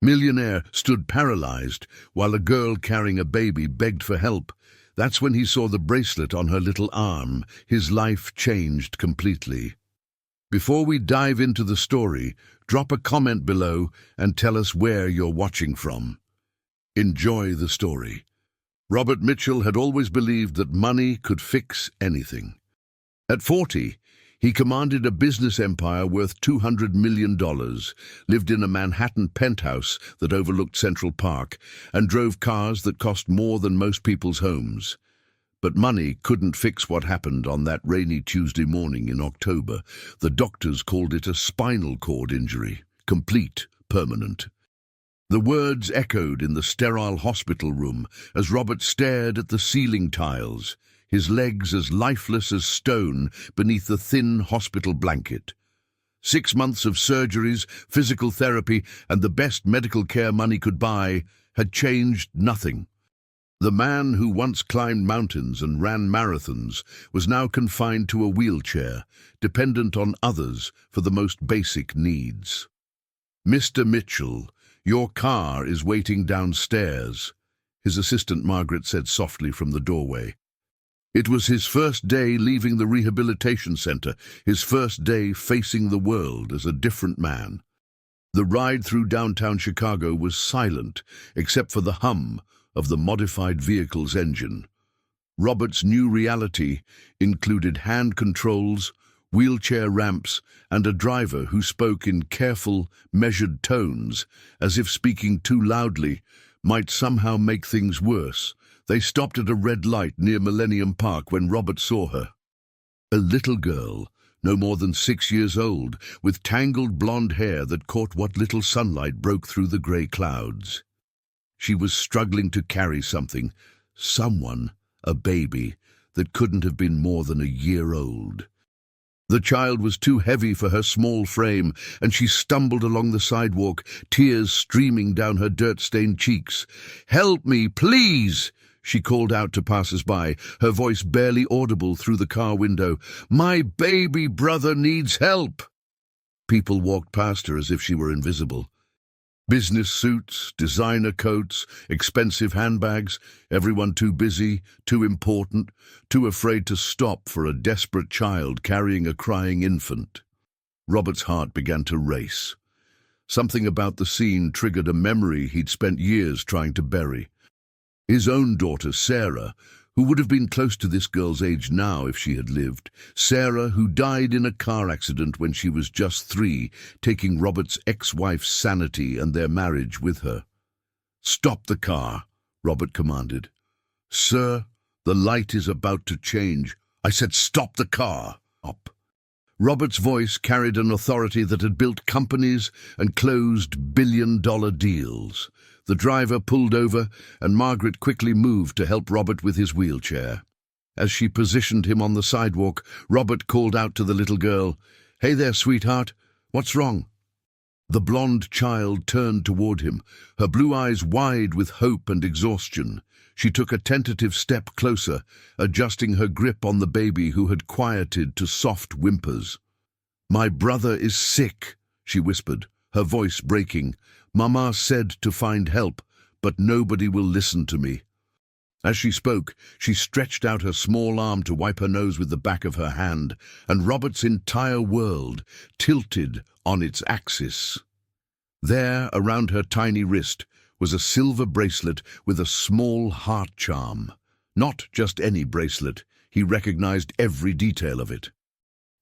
Millionaire stood paralyzed while a girl carrying a baby begged for help. That's when he saw the bracelet on her little arm. His life changed completely. Before we dive into the story, drop a comment below and tell us where you're watching from. Enjoy the story. Robert Mitchell had always believed that money could fix anything. At 40, he commanded a business empire worth $200 million, lived in a Manhattan penthouse that overlooked Central Park, and drove cars that cost more than most people's homes. But money couldn't fix what happened on that rainy Tuesday morning in October. The doctors called it a spinal cord injury, complete, permanent. The words echoed in the sterile hospital room as Robert stared at the ceiling tiles, his legs as lifeless as stone beneath the thin hospital blanket. 6 months of surgeries, physical therapy, and the best medical care money could buy had changed nothing. The man who once climbed mountains and ran marathons was now confined to a wheelchair, dependent on others for the most basic needs. "Mr. Mitchell, your car is waiting downstairs," his assistant Margaret said softly from the doorway. It was his first day leaving the rehabilitation center, his first day facing the world as a different man. The ride through downtown Chicago was silent, except for the hum of the modified vehicle's engine. Robert's new reality included hand controls, wheelchair ramps, and a driver who spoke in careful, measured tones, as if speaking too loudly might somehow make things worse. They stopped at a red light near Millennium Park when Robert saw her. A little girl, no more than 6 years old, with tangled blonde hair that caught what little sunlight broke through the grey clouds. She was struggling to carry someone, a baby, that couldn't have been more than a year old. The child was too heavy for her small frame, and she stumbled along the sidewalk, tears streaming down her dirt-stained cheeks. "Help me, please!" she called out to passers-by, her voice barely audible through the car window. "My baby brother needs help!" People walked past her as if she were invisible. Business suits, designer coats, expensive handbags, everyone too busy, too important, too afraid to stop for a desperate child carrying a crying infant. Robert's heart began to race. Something about the scene triggered a memory he'd spent years trying to bury. His own daughter, Sarah, who would have been close to this girl's age now if she had lived. Sarah, who died in a car accident when she was just 3, taking Robert's ex-wife's sanity and their marriage with her. "Stop the car," Robert commanded. "Sir, the light is about to change. I said stop the car." Up. Robert's voice carried an authority that had built companies and closed billion-dollar deals. The driver pulled over, and Margaret quickly moved to help Robert with his wheelchair. As she positioned him on the sidewalk, Robert called out to the little girl, "Hey there, sweetheart. What's wrong?" The blonde child turned toward him, her blue eyes wide with hope and exhaustion. She took a tentative step closer, adjusting her grip on the baby who had quieted to soft whimpers. "My brother is sick," she whispered, her voice breaking. "Mama said to find help, but nobody will listen to me." As she spoke, she stretched out her small arm to wipe her nose with the back of her hand, and Robert's entire world tilted on its axis. There, around her tiny wrist, was a silver bracelet with a small heart charm. Not just any bracelet, he recognized every detail of it.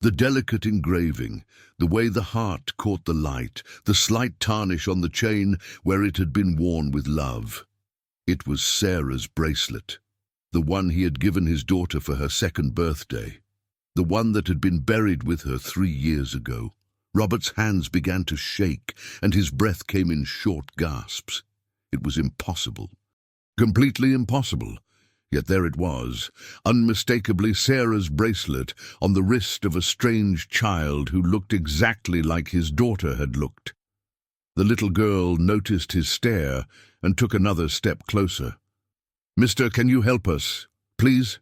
The delicate engraving, the way the heart caught the light, the slight tarnish on the chain where it had been worn with love. It was Sarah's bracelet, the one he had given his daughter for her 2nd birthday, the one that had been buried with her 3 years ago. Robert's hands began to shake, and his breath came in short gasps. It was impossible. Completely impossible. Yet there it was, unmistakably Sarah's bracelet on the wrist of a strange child who looked exactly like his daughter had looked. The little girl noticed his stare and took another step closer. "Mister, can you help us, please?"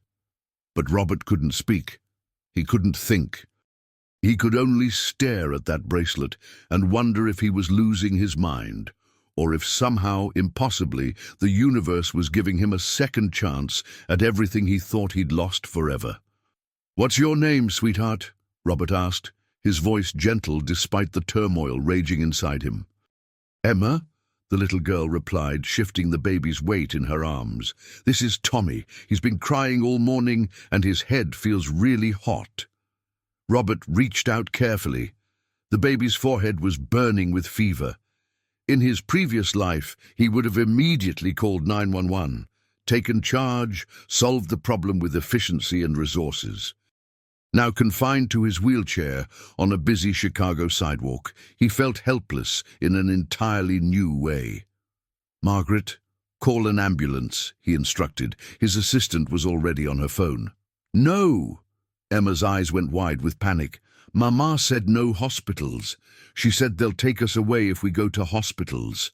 But Robert couldn't speak. He couldn't think. He could only stare at that bracelet and wonder if he was losing his mind, or if somehow, impossibly, the universe was giving him a second chance at everything he thought he'd lost forever. "What's your name, sweetheart?" Robert asked, his voice gentle despite the turmoil raging inside him. "Emma," the little girl replied, shifting the baby's weight in her arms. "This is Tommy. He's been crying all morning and his head feels really hot." Robert reached out carefully. The baby's forehead was burning with fever. In his previous life, he would have immediately called 911, taken charge, solved the problem with efficiency and resources. Now confined to his wheelchair on a busy Chicago sidewalk, he felt helpless in an entirely new way. "Margaret, call an ambulance," he instructed. His assistant was already on her phone. "No!" Emma's eyes went wide with panic. "Mama said no hospitals. She said they'll take us away if we go to hospitals."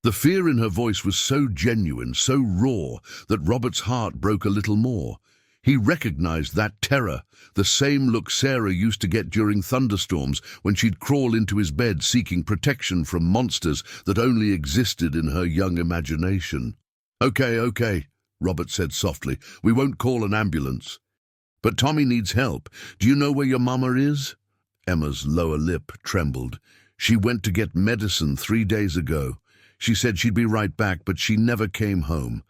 The fear in her voice was so genuine, so raw, that Robert's heart broke a little more. He recognized that terror, the same look Sarah used to get during thunderstorms when she'd crawl into his bed seeking protection from monsters that only existed in her young imagination. Okay, Robert said softly. "We won't call an ambulance. But Tommy needs help. Do you know where your mama is?" Emma's lower lip trembled. "She went to get medicine 3 days ago. She said she'd be right back, but she never came home.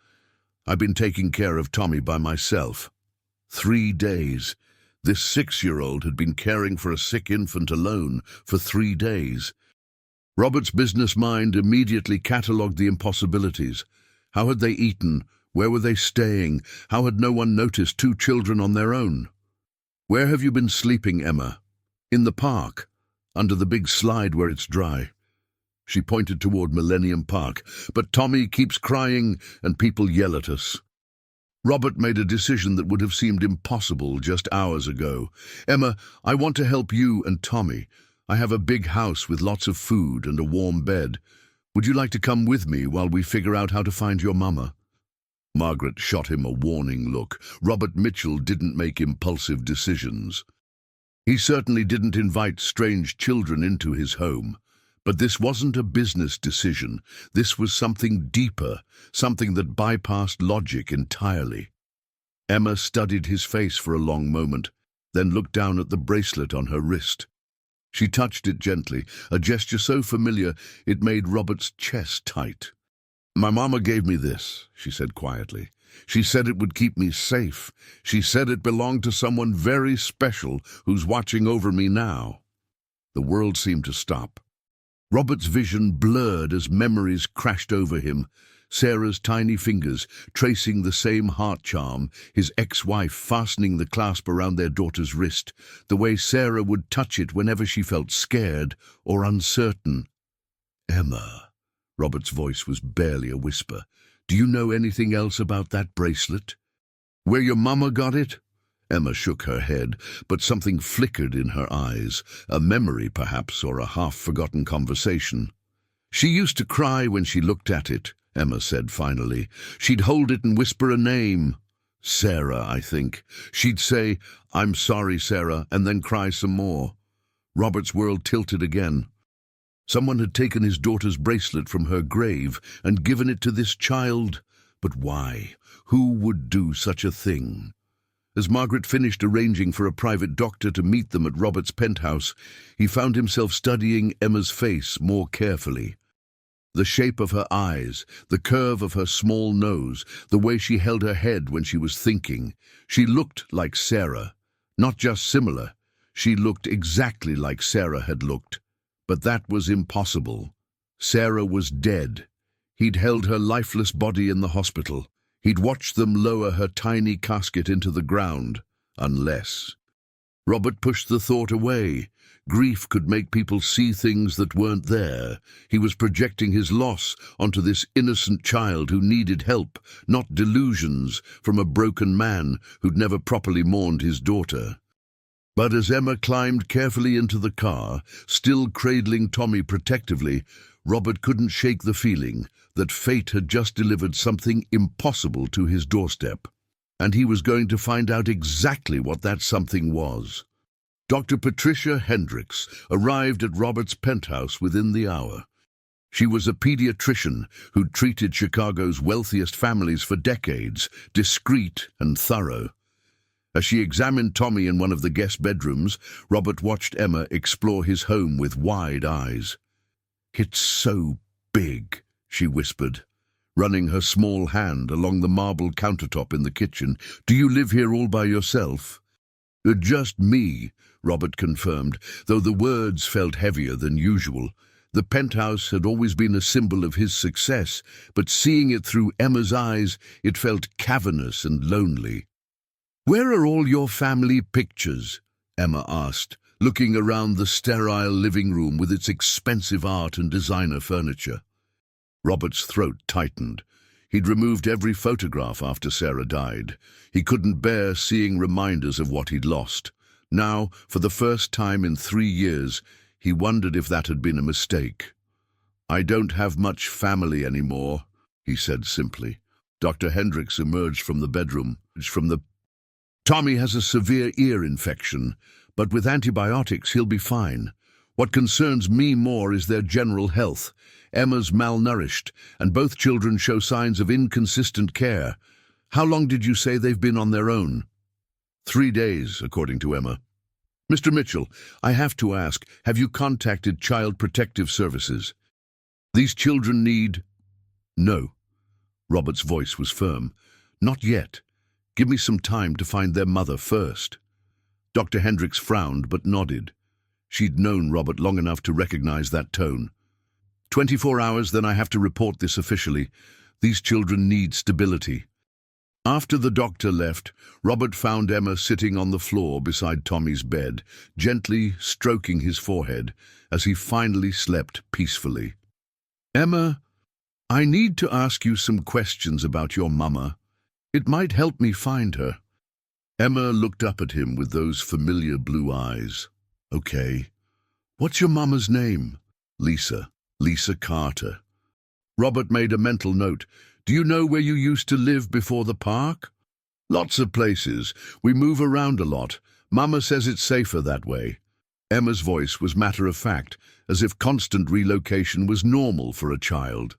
I've been taking care of Tommy by myself." 3 days. This 6-year-old had been caring for a sick infant alone for 3 days. Robert's business mind immediately catalogued the impossibilities. How had they eaten? Where were they staying? How had no one noticed 2 children on their own? "Where have you been sleeping, Emma?" "In the park, under the big slide where it's dry." She pointed toward Millennium Park. "But Tommy keeps crying and people yell at us." Robert made a decision that would have seemed impossible just hours ago. "Emma, I want to help you and Tommy. I have a big house with lots of food and a warm bed. Would you like to come with me while we figure out how to find your mama?" Margaret shot him a warning look. Robert Mitchell didn't make impulsive decisions. He certainly didn't invite strange children into his home. But this wasn't a business decision. This was something deeper, something that bypassed logic entirely. Emma studied his face for a long moment, then looked down at the bracelet on her wrist. She touched it gently, a gesture so familiar it made Robert's chest tight. "My mama gave me this," she said quietly. "She said it would keep me safe. She said it belonged to someone very special who's watching over me now." The world seemed to stop. Robert's vision blurred as memories crashed over him. Sarah's tiny fingers tracing the same heart charm, his ex-wife fastening the clasp around their daughter's wrist, the way Sarah would touch it whenever she felt scared or uncertain. "Emma," Robert's voice was barely a whisper, "do you know anything else about that bracelet? Where your mama got it?" Emma shook her head, but something flickered in her eyes, a memory perhaps, or a half-forgotten conversation. "She used to cry when she looked at it," Emma said finally. "She'd hold it and whisper a name. Sarah, I think. She'd say, 'I'm sorry, Sarah,' and then cry some more." Robert's world tilted again. Someone had taken his daughter's bracelet from her grave and given it to this child. But why? Who would do such a thing? As Margaret finished arranging for a private doctor to meet them at Robert's penthouse, he found himself studying Emma's face more carefully. The shape of her eyes, the curve of her small nose, the way she held her head when she was thinking. She looked like Sarah. Not just similar. She looked exactly like Sarah had looked. But that was impossible. Sarah was dead. He'd held her lifeless body in the hospital. He'd watched them lower her tiny casket into the ground. Unless. Robert pushed the thought away. Grief could make people see things that weren't there. He was projecting his loss onto this innocent child who needed help, not delusions from a broken man who'd never properly mourned his daughter. But as Emma climbed carefully into the car, still cradling Tommy protectively, Robert couldn't shake the feeling that fate had just delivered something impossible to his doorstep. And he was going to find out exactly what that something was. Dr. Patricia Hendricks arrived at Robert's penthouse within the hour. She was a pediatrician who'd treated Chicago's wealthiest families for decades, discreet and thorough. As she examined Tommy in one of the guest bedrooms, Robert watched Emma explore his home with wide eyes. "It's so big," she whispered, running her small hand along the marble countertop in the kitchen. "Do you live here all by yourself?" "Just me," Robert confirmed, though the words felt heavier than usual. The penthouse had always been a symbol of his success, but seeing it through Emma's eyes, it felt cavernous and lonely. "Where are all your family pictures?" Emma asked, looking around the sterile living room with its expensive art and designer furniture. Robert's throat tightened. He'd removed every photograph after Sarah died. He couldn't bear seeing reminders of what he'd lost. Now, for the first time in 3 years, he wondered if that had been a mistake. "I don't have much family anymore," he said simply. Dr. Hendricks emerged from the bedroom. "Tommy has a severe ear infection, but with antibiotics he'll be fine. What concerns me more is their general health. Emma's malnourished, and both children show signs of inconsistent care. How long did you say they've been on their own?" 3 days, according to Emma. "Mr. Mitchell, I have to ask, have you contacted Child Protective Services? These children need—" "No." Robert's voice was firm. "Not yet. Give me some time to find their mother first." Dr. Hendricks frowned but nodded. She'd known Robert long enough to recognize that tone. 24 hours, then I have to report this officially. These children need stability." After the doctor left, Robert found Emma sitting on the floor beside Tommy's bed, gently stroking his forehead as he finally slept peacefully. "Emma, I need to ask you some questions about your mama. It might help me find her." Emma looked up at him with those familiar blue eyes. "Okay. What's your mama's name?" "Lisa. Lisa Carter." Robert made a mental note. "Do you know where you used to live before the park?" "Lots of places. We move around a lot. Mama says it's safer that way." Emma's voice was matter-of-fact, as if constant relocation was normal for a child.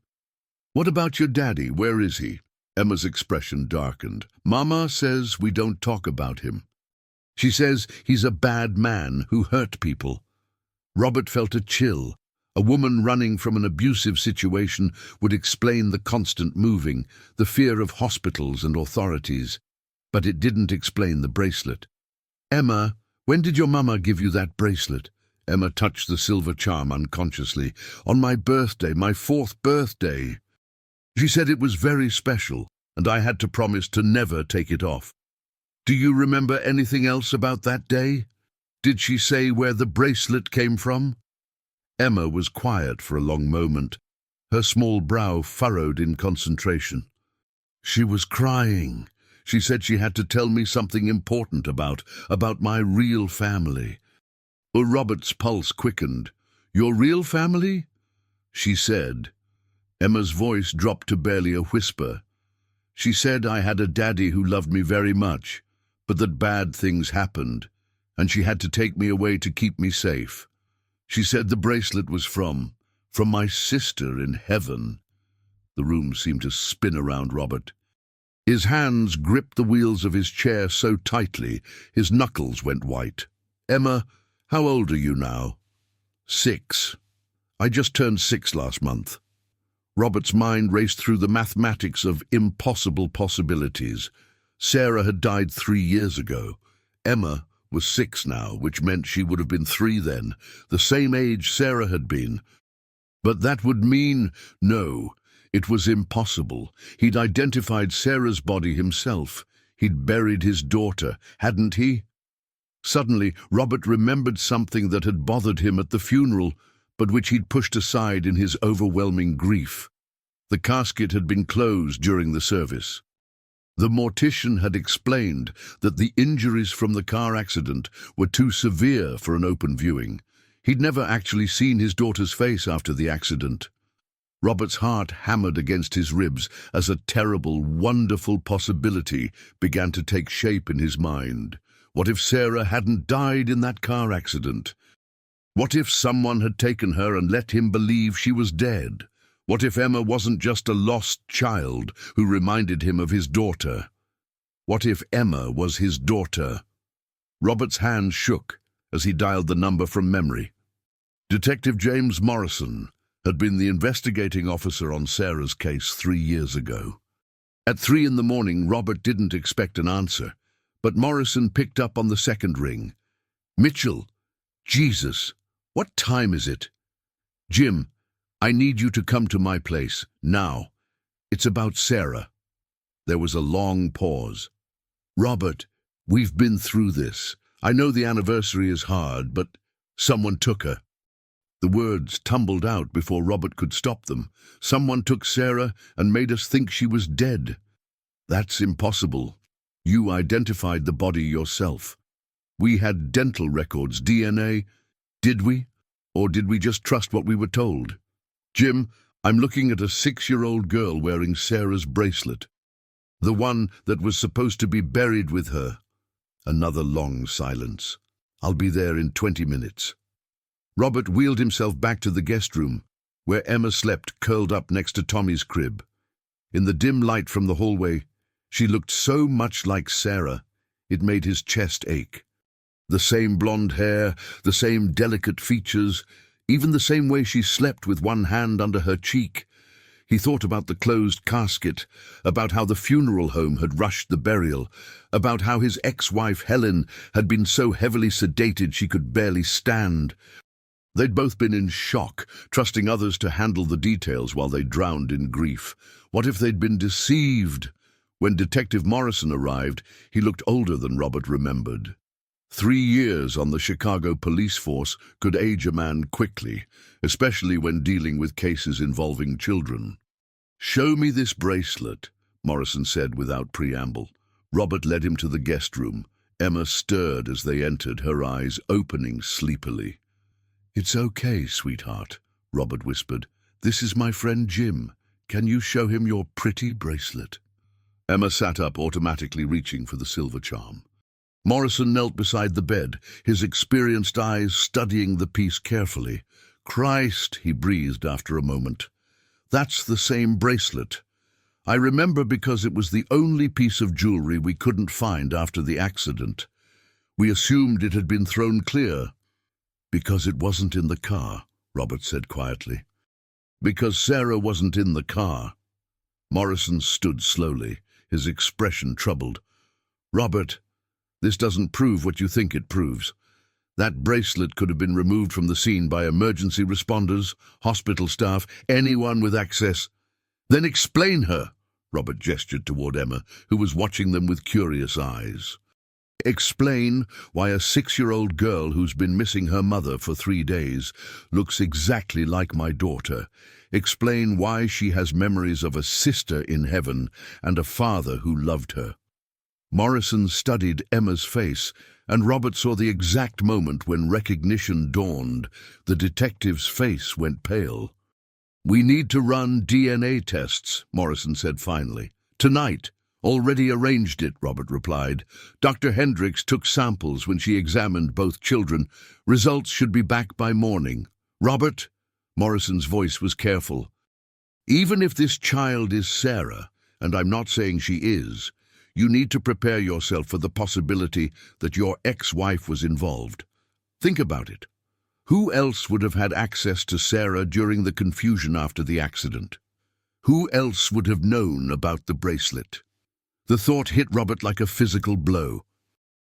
"What about your daddy? Where is he?" Emma's expression darkened. "Mama says we don't talk about him. She says he's a bad man who hurt people." Robert felt a chill. A woman running from an abusive situation would explain the constant moving, the fear of hospitals and authorities. But it didn't explain the bracelet. "Emma, when did your mama give you that bracelet?" Emma touched the silver charm unconsciously. "On my birthday, my 4th birthday. She said it was very special, and I had to promise to never take it off." "Do you remember anything else about that day? Did she say where the bracelet came from?" Emma was quiet for a long moment, her small brow furrowed in concentration. "She was crying. She said she had to tell me something important about my real family." Robert's pulse quickened. "Your real family?" she said. Emma's voice dropped to barely a whisper. "She said I had a daddy who loved me very much, but that bad things happened, and she had to take me away to keep me safe. She said the bracelet was from my sister in heaven." The room seemed to spin around Robert. His hands gripped the wheels of his chair so tightly, his knuckles went white. "Emma, how old are you now?" 6. "I just turned 6 last month." Robert's mind raced through the mathematics of impossible possibilities. Sarah had died 3 years ago. Emma was 6 now, which meant she would have been 3 then, the same age Sarah had been. But that would mean no. It was impossible. He'd identified Sarah's body himself. He'd buried his daughter, hadn't he? Suddenly, Robert remembered something that had bothered him at the funeral, but which he'd pushed aside in his overwhelming grief. The casket had been closed during the service. The mortician had explained that the injuries from the car accident were too severe for an open viewing. He'd never actually seen his daughter's face after the accident. Robert's heart hammered against his ribs as a terrible, wonderful possibility began to take shape in his mind. What if Sarah hadn't died in that car accident? What if someone had taken her and let him believe she was dead? What if Emma wasn't just a lost child who reminded him of his daughter? What if Emma was his daughter? Robert's hand shook as he dialed the number from memory. Detective James Morrison had been the investigating officer on Sarah's case 3 years ago. At 3 in the morning, Robert didn't expect an answer, but Morrison picked up on the second ring. Mitchell, Jesus, what time is it? Jim, I need you to come to my place, now. It's about Sarah. There was a long pause. Robert, we've been through this. I know the anniversary is hard, but someone took her. The words tumbled out before Robert could stop them. Someone took Sarah and made us think she was dead. That's impossible. You identified the body yourself. We had dental records, DNA. Did we? Or did we just trust what we were told? Jim, I'm looking at a 6-year-old girl wearing Sarah's bracelet. The one that was supposed to be buried with her. Another long silence. I'll be there in 20 minutes. Robert wheeled himself back to the guest room, where Emma slept curled up next to Tommy's crib. In the dim light from the hallway, she looked so much like Sarah, it made his chest ache. The same blonde hair, the same delicate features, even the same way she slept with one hand under her cheek. He thought about the closed casket, about how the funeral home had rushed the burial, about how his ex-wife Helen had been so heavily sedated she could barely stand. They'd both been in shock, trusting others to handle the details while they drowned in grief. What if they'd been deceived? When Detective Morrison arrived, he looked older than Robert remembered. 3 years on the Chicago police force could age a man quickly, especially when dealing with cases involving children. Show me this bracelet, Morrison said without preamble. Robert led him to the guest room. Emma stirred as they entered, her eyes opening sleepily. It's okay, sweetheart, Robert whispered. This is my friend Jim. Can you show him your pretty bracelet? Emma sat up, automatically reaching for the silver charm. Morrison knelt beside the bed, his experienced eyes studying the piece carefully. Christ, he breathed after a moment. That's the same bracelet. I remember because it was the only piece of jewelry we couldn't find after the accident. We assumed it had been thrown clear. Because it wasn't in the car, Robert said quietly. Because Sarah wasn't in the car. Morrison stood slowly, his expression troubled. Robert, this doesn't prove what you think it proves. That bracelet could have been removed from the scene by emergency responders, hospital staff, anyone with access. Then explain her, Robert gestured toward Emma, who was watching them with curious eyes. Explain why a 6-year-old girl who's been missing her mother for 3 days looks exactly like my daughter. Explain why she has memories of a sister in heaven and a father who loved her. Morrison studied Emma's face, and Robert saw the exact moment when recognition dawned. The detective's face went pale. We need to run DNA tests, Morrison said finally. Tonight. Already arranged it, Robert replied. Dr. Hendricks took samples when she examined both children. Results should be back by morning. Robert, Morrison's voice was careful. Even if this child is Sarah, and I'm not saying she is, you need to prepare yourself for the possibility that your ex-wife was involved. Think about it. Who else would have had access to Sarah during the confusion after the accident? Who else would have known about the bracelet? The thought hit Robert like a physical blow.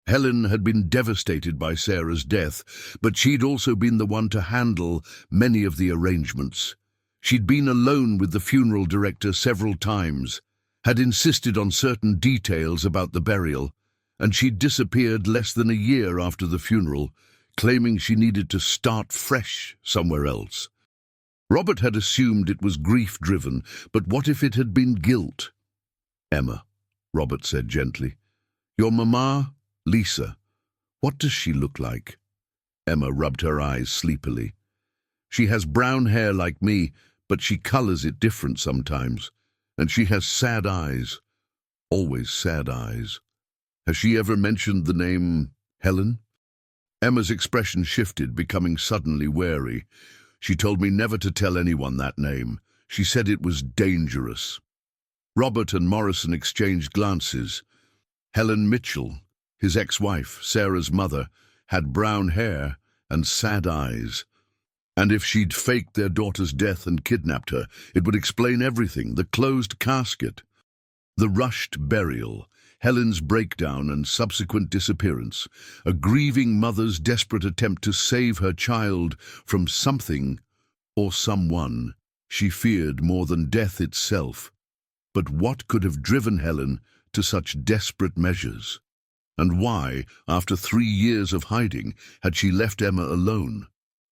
Helen had been devastated by Sarah's death, but she'd also been the one to handle many of the arrangements. She'd been alone with the funeral director several times, had insisted on certain details about the burial, and she'd disappeared less than a year after the funeral, claiming she needed to start fresh somewhere else. Robert had assumed it was grief-driven, but what if it had been guilt? Emma, Robert said gently. Your mama, Lisa, what does she look like? Emma rubbed her eyes sleepily. She has brown hair like me, but she colors it different sometimes. And she has sad eyes, always sad eyes. Has she ever mentioned the name Helen? Emma's expression shifted, becoming suddenly wary. She told me never to tell anyone that name. She said it was dangerous. Robert and Morrison exchanged glances. Helen Mitchell, his ex-wife, Sarah's mother, had brown hair and sad eyes. And if she'd faked their daughter's death and kidnapped her, it would explain everything: the closed casket, the rushed burial, Helen's breakdown and subsequent disappearance, a grieving mother's desperate attempt to save her child from something or someone she feared more than death itself. But what could have driven Helen to such desperate measures? And why, after 3 years of hiding, had she left Emma alone?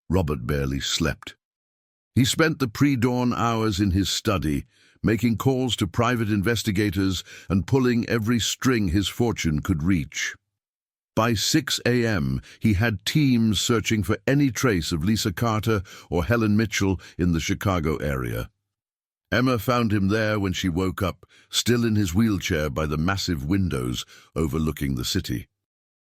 Robert barely slept. He spent the pre-dawn hours in his study, making calls to private investigators and pulling every string his fortune could reach. By 6 a.m., he had teams searching for any trace of Lisa Carter or Helen Mitchell in the Chicago area. Emma found him there when she woke up, still in his wheelchair by the massive windows overlooking the city.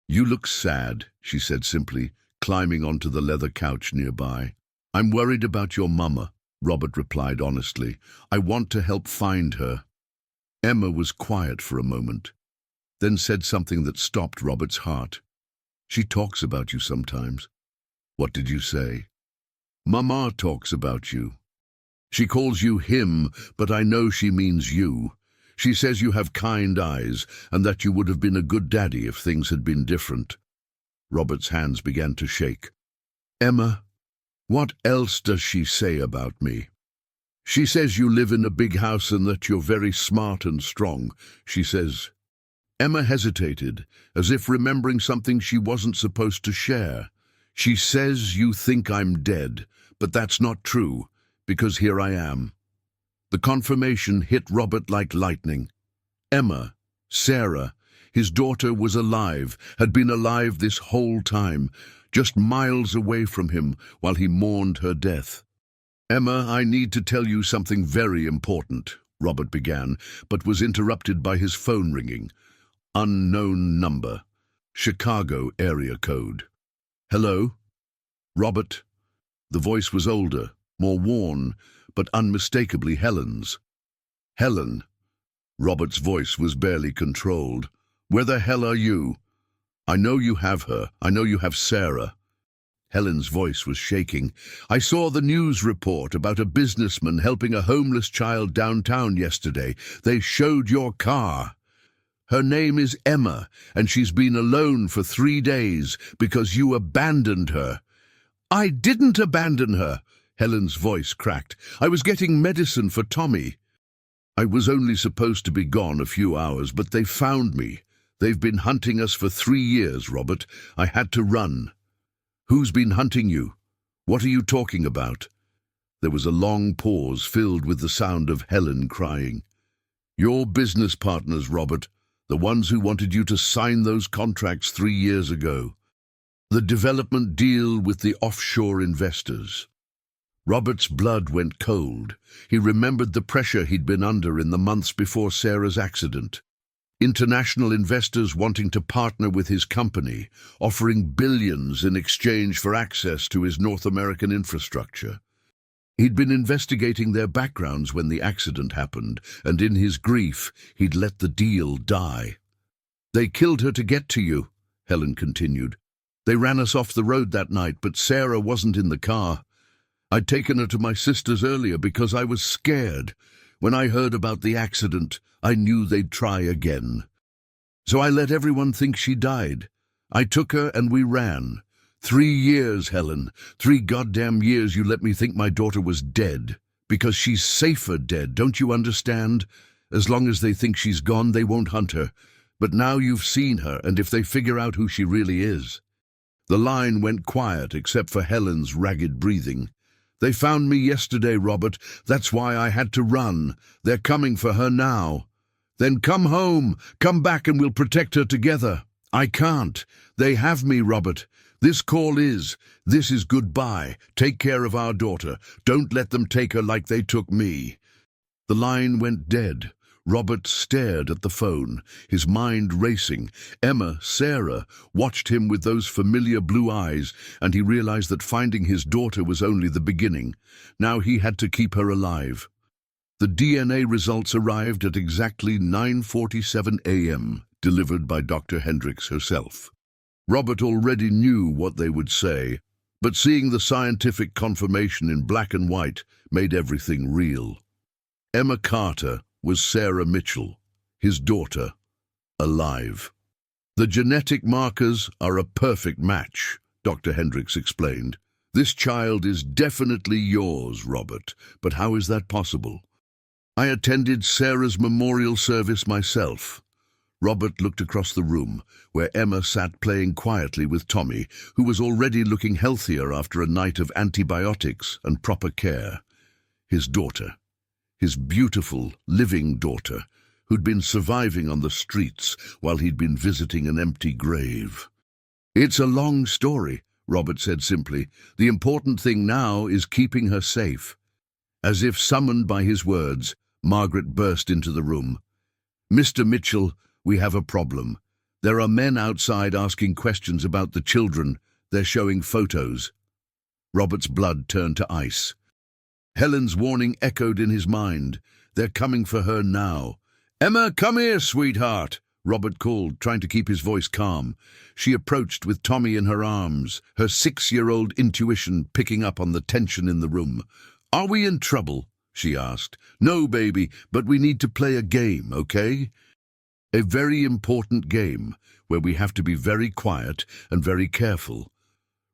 "You look sad," she said simply, climbing onto the leather couch nearby. "I'm worried about your mama," Robert replied honestly. "I want to help find her." Emma was quiet for a moment, then said something that stopped Robert's heart. "She talks about you sometimes." "What did you say?" "Mama talks about you. She calls you him, but I know she means you. She says you have kind eyes and that you would have been a good daddy if things had been different." Robert's hands began to shake. "Emma, what else does she say about me?" "She says you live in a big house and that you're very smart and strong. She says—" Emma hesitated, as if remembering something she wasn't supposed to share. "She says you think I'm dead, but that's not true, because here I am." The confirmation hit Robert like lightning. Emma, Sarah, his daughter, was alive, had been alive this whole time, just miles away from him while he mourned her death. "Emma, I need to tell you something very important," Robert began, but was interrupted by his phone ringing. Unknown number. Chicago area code. "Hello?" "Robert?" The voice was older, more worn, but unmistakably Helen's. "Helen." Robert's voice was barely controlled. "Where the hell are you? I know you have her. I know you have Sarah." Helen's voice was shaking. "I saw the news report about a businessman helping a homeless child downtown yesterday. They showed your car. Her name is Emma, and she's been alone for 3 days because you abandoned her." "I didn't abandon her," Helen's voice cracked. "I was getting medicine for Tommy. I was only supposed to be gone a few hours, but they found me. They've been hunting us for 3 years, Robert. I had to run." "Who's been hunting you? What are you talking about?" There was a long pause filled with the sound of Helen crying. "Your business partners, Robert, the ones who wanted you to sign those contracts 3 years ago. The development deal with the offshore investors." Robert's blood went cold. He remembered the pressure he'd been under in the months before Sarah's accident. International investors wanting to partner with his company, offering billions in exchange for access to his North American infrastructure. He'd been investigating their backgrounds when the accident happened, and in his grief, he'd let the deal die. "They killed her to get to you," Helen continued. "They ran us off the road that night, but Sarah wasn't in the car. I'd taken her to my sister's earlier because I was scared. When I heard about the accident, I knew they'd try again. So I let everyone think she died. I took her and we ran. 3 years, Helen. 3 goddamn years you let me think my daughter was dead. Because she's safer dead, don't you understand? As long as they think she's gone, they won't hunt her. But now you've seen her, and if they figure out who she really is..." The line went quiet except for Helen's ragged breathing. "They found me yesterday, Robert. That's why I had to run. They're coming for her now." "Then come home. Come back and we'll protect her together." "I can't. They have me, Robert. This is goodbye. Take care of our daughter. Don't let them take her like they took me." The line went dead. Robert stared at the phone, his mind racing. Emma, Sarah, watched him with those familiar blue eyes, and he realized that finding his daughter was only the beginning. Now he had to keep her alive. The DNA results arrived at exactly 9:47 a.m., delivered by Dr. Hendricks herself. Robert already knew what they would say, but seeing the scientific confirmation in black and white made everything real. Emma Carter was Sarah Mitchell, his daughter, alive. The genetic markers are a perfect match, Dr. Hendricks explained. This child is definitely yours, Robert, but how is that possible? I attended Sarah's memorial service myself. Robert looked across the room, where Emma sat playing quietly with Tommy, who was already looking healthier after a night of antibiotics and proper care. His daughter, his beautiful, living daughter, who'd been surviving on the streets while he'd been visiting an empty grave. It's a long story, Robert said simply. The important thing now is keeping her safe. As if summoned by his words, Margaret burst into the room. Mr. Mitchell, we have a problem. There are men outside asking questions about the children. They're showing photos. Robert's blood turned to ice. Helen's warning echoed in his mind. They're coming for her now. Emma, come here, sweetheart, Robert called, trying to keep his voice calm. She approached with Tommy in her arms, her 6-year-old intuition picking up on the tension in the room. Are we in trouble? She asked. No, baby, but we need to play a game, okay? A very important game, where we have to be very quiet and very careful.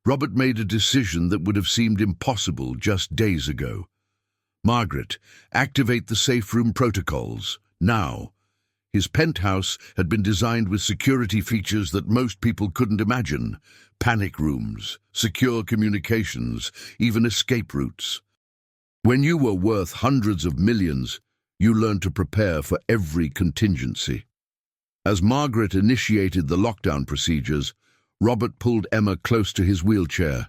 Robert made a decision that would have seemed impossible just days ago. Margaret, activate the safe room protocols, now. His penthouse had been designed with security features that most people couldn't imagine. Panic rooms, secure communications, even escape routes. When you were worth hundreds of millions, you learned to prepare for every contingency. As Margaret initiated the lockdown procedures, Robert pulled Emma close to his wheelchair.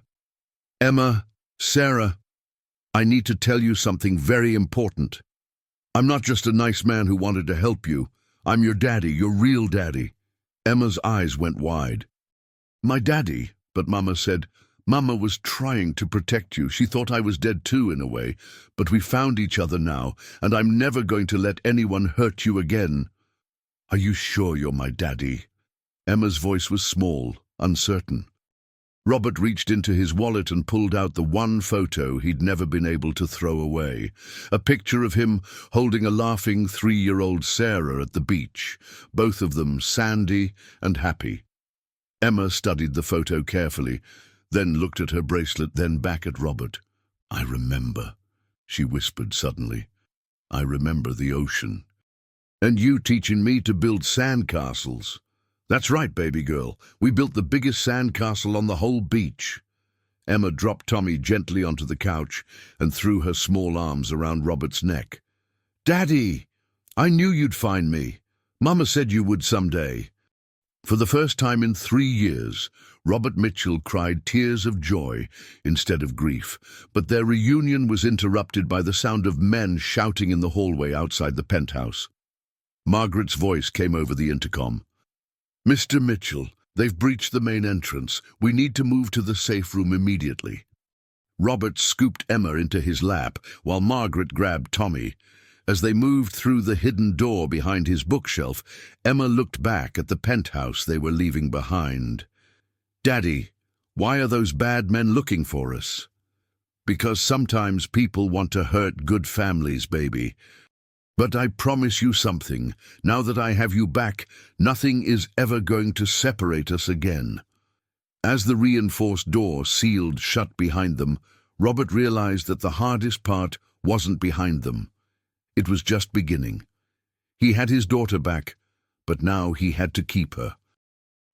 Emma, Sarah, I need to tell you something very important. I'm not just a nice man who wanted to help you. I'm your daddy, your real daddy. Emma's eyes went wide. My daddy, but Mama said, Mama was trying to protect you. She thought I was dead too, in a way. But we found each other now, and I'm never going to let anyone hurt you again. Are you sure you're my daddy? Emma's voice was small, uncertain. Robert reached into his wallet and pulled out the one photo he'd never been able to throw away. A picture of him holding a laughing 3-year-old Sarah at the beach, both of them sandy and happy. Emma studied the photo carefully, then looked at her bracelet, then back at Robert. I remember, she whispered suddenly. I remember the ocean. And you teaching me to build sandcastles. That's right, baby girl. We built the biggest sandcastle on the whole beach. Emma dropped Tommy gently onto the couch and threw her small arms around Robert's neck. Daddy, I knew you'd find me. Mama said you would someday. For the first time in 3 years, Robert Mitchell cried tears of joy instead of grief, but their reunion was interrupted by the sound of men shouting in the hallway outside the penthouse. Margaret's voice came over the intercom. Mr. Mitchell, they've breached the main entrance. We need to move to the safe room immediately. Robert scooped Emma into his lap while Margaret grabbed Tommy. As they moved through the hidden door behind his bookshelf, Emma looked back at the penthouse they were leaving behind. Daddy, why are those bad men looking for us? Because sometimes people want to hurt good families, baby. But I promise you something. Now that I have you back, nothing is ever going to separate us again. As the reinforced door sealed shut behind them, Robert realized that the hardest part wasn't behind them. It was just beginning. He had his daughter back, but now he had to keep her.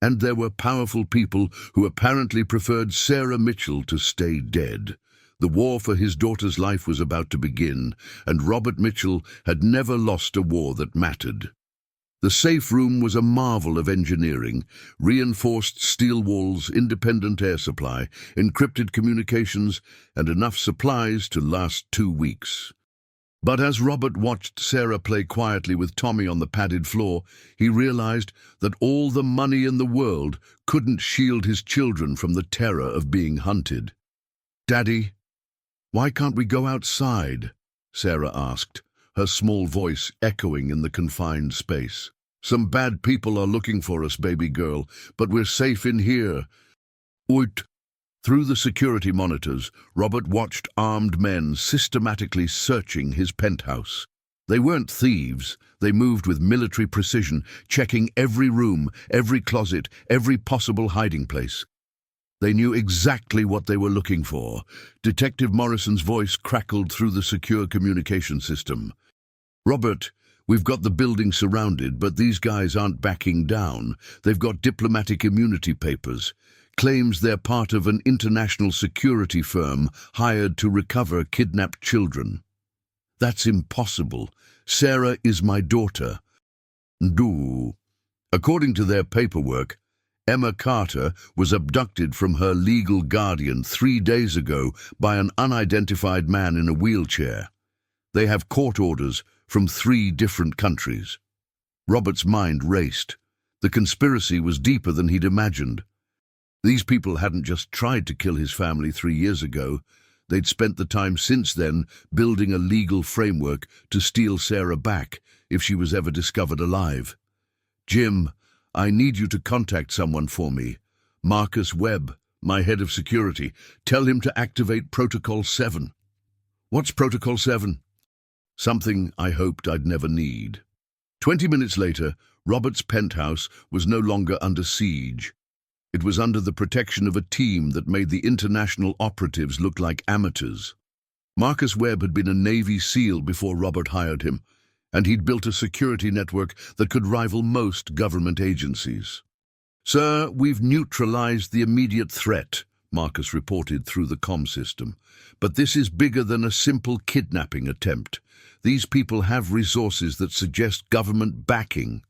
And there were powerful people who apparently preferred Sarah Mitchell to stay dead. The war for his daughter's life was about to begin, and Robert Mitchell had never lost a war that mattered. The safe room was a marvel of engineering: reinforced steel walls, independent air supply, encrypted communications, and enough supplies to last 2 weeks. But as Robert watched Sarah play quietly with Tommy on the padded floor, he realized that all the money in the world couldn't shield his children from the terror of being hunted. "Daddy, why can't we go outside?" Sarah asked, her small voice echoing in the confined space. "Some bad people are looking for us, baby girl, but we're safe in here." Oit. Through the security monitors, Robert watched armed men systematically searching his penthouse. They weren't thieves. They moved with military precision, checking every room, every closet, every possible hiding place. They knew exactly what they were looking for. Detective Morrison's voice crackled through the secure communication system. "Robert, we've got the building surrounded, but these guys aren't backing down. They've got diplomatic immunity papers. Claims they're part of an international security firm hired to recover kidnapped children." "That's impossible. Sarah is my daughter." "Do." According to their paperwork, Emma Carter was abducted from her legal guardian 3 days ago by an unidentified man in a wheelchair. They have court orders from 3 different countries. Robert's mind raced. The conspiracy was deeper than he'd imagined. These people hadn't just tried to kill his family 3 years ago. They'd spent the time since then building a legal framework to steal Sarah back if she was ever discovered alive. "Jim, I need you to contact someone for me. Marcus Webb, my head of security. Tell him to activate Protocol 7. "What's Protocol 7? "Something I hoped I'd never need." 20 minutes later, Robert's penthouse was no longer under siege. It was under the protection of a team that made the international operatives look like amateurs. Marcus Webb had been a Navy SEAL before Robert hired him, and he'd built a security network that could rival most government agencies. "Sir, we've neutralized the immediate threat," Marcus reported through the comm system. "But this is bigger than a simple kidnapping attempt. These people have resources that suggest government backing."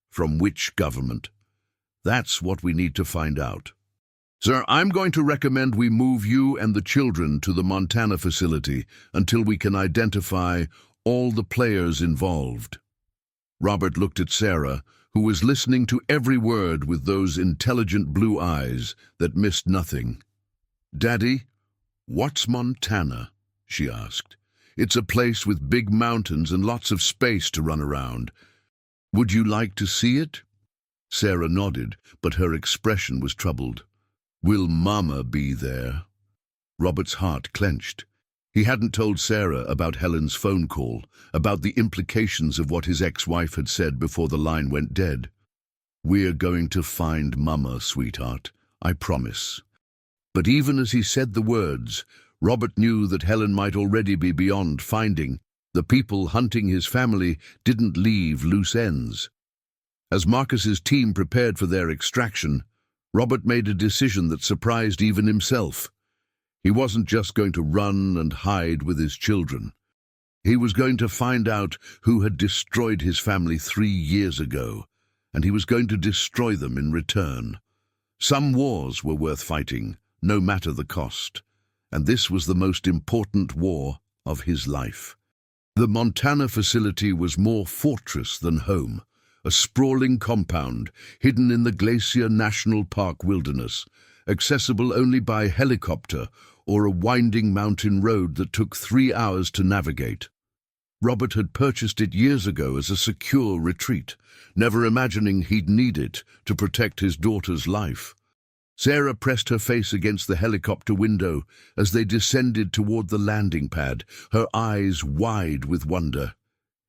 "From which government?" "That's what we need to find out." "Sir, I'm going to recommend we move you and the children to the Montana facility until we can identify all the players involved." Robert looked at Sarah, who was listening to every word with those intelligent blue eyes that missed nothing. "Daddy, what's Montana?" she asked. "It's a place with big mountains and lots of space to run around. Would you like to see it?" Sarah nodded, but her expression was troubled. "Will Mama be there?" Robert's heart clenched. He hadn't told Sarah about Helen's phone call, about the implications of what his ex-wife had said before the line went dead. "We're going to find Mama, sweetheart, I promise." But even as he said the words, Robert knew that Helen might already be beyond finding. The people hunting his family didn't leave loose ends. As Marcus's team prepared for their extraction, Robert made a decision that surprised even himself. He wasn't just going to run and hide with his children. He was going to find out who had destroyed his family 3 years ago, and he was going to destroy them in return. Some wars were worth fighting, no matter the cost, and this was the most important war of his life. The Montana facility was more fortress than home. A sprawling compound hidden in the Glacier National Park wilderness, accessible only by helicopter or a winding mountain road that took 3 hours to navigate. Robert had purchased it years ago as a secure retreat, never imagining he'd need it to protect his daughter's life. Sarah pressed her face against the helicopter window as they descended toward the landing pad, her eyes wide with wonder.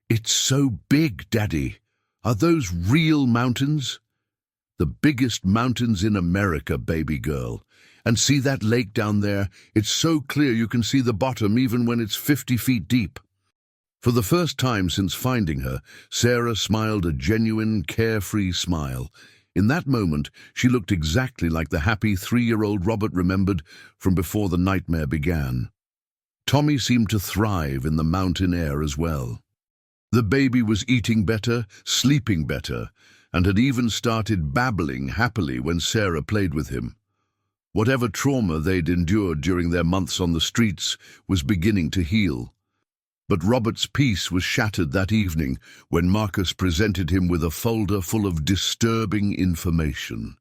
"It's so big, Daddy. Are those real mountains?" "The biggest mountains in America, baby girl. And see that lake down there? It's so clear you can see the bottom even when it's 50 feet deep." For the first time since finding her, Sarah smiled a genuine, carefree smile. In that moment, she looked exactly like the happy 3-year-old Robert remembered from before the nightmare began. Tommy seemed to thrive in the mountain air as well. The baby was eating better, sleeping better, and had even started babbling happily when Sarah played with him. Whatever trauma they'd endured during their months on the streets was beginning to heal. But Robert's peace was shattered that evening when Marcus presented him with a folder full of disturbing information.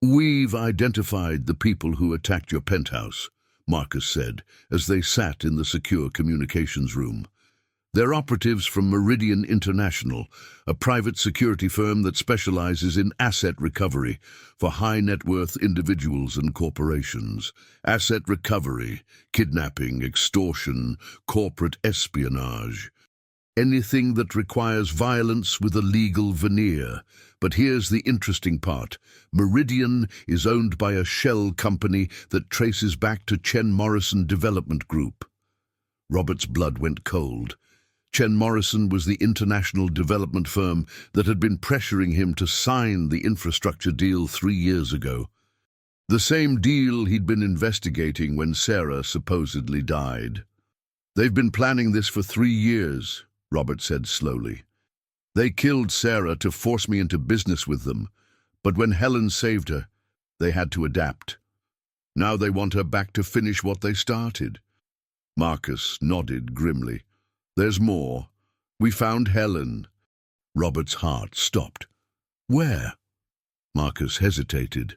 "We've identified the people who attacked your penthouse," Marcus said, as they sat in the secure communications room. "They're operatives from Meridian International, a private security firm that specializes in asset recovery for high-net-worth individuals and corporations. Asset recovery, kidnapping, extortion, corporate espionage. Anything that requires violence with a legal veneer. But here's the interesting part. Meridian is owned by a shell company that traces back to Chen Morrison Development Group." Robert's blood went cold. Chen Morrison was the international development firm that had been pressuring him to sign the infrastructure deal 3 years ago. The same deal he'd been investigating when Sarah supposedly died. "They've been planning this for 3 years, Robert said slowly. "They killed Sarah to force me into business with them, but when Helen saved her, they had to adapt. Now they want her back to finish what they started." Marcus nodded grimly. "There's more. We found Helen." Robert's heart stopped. "Where?" Marcus hesitated.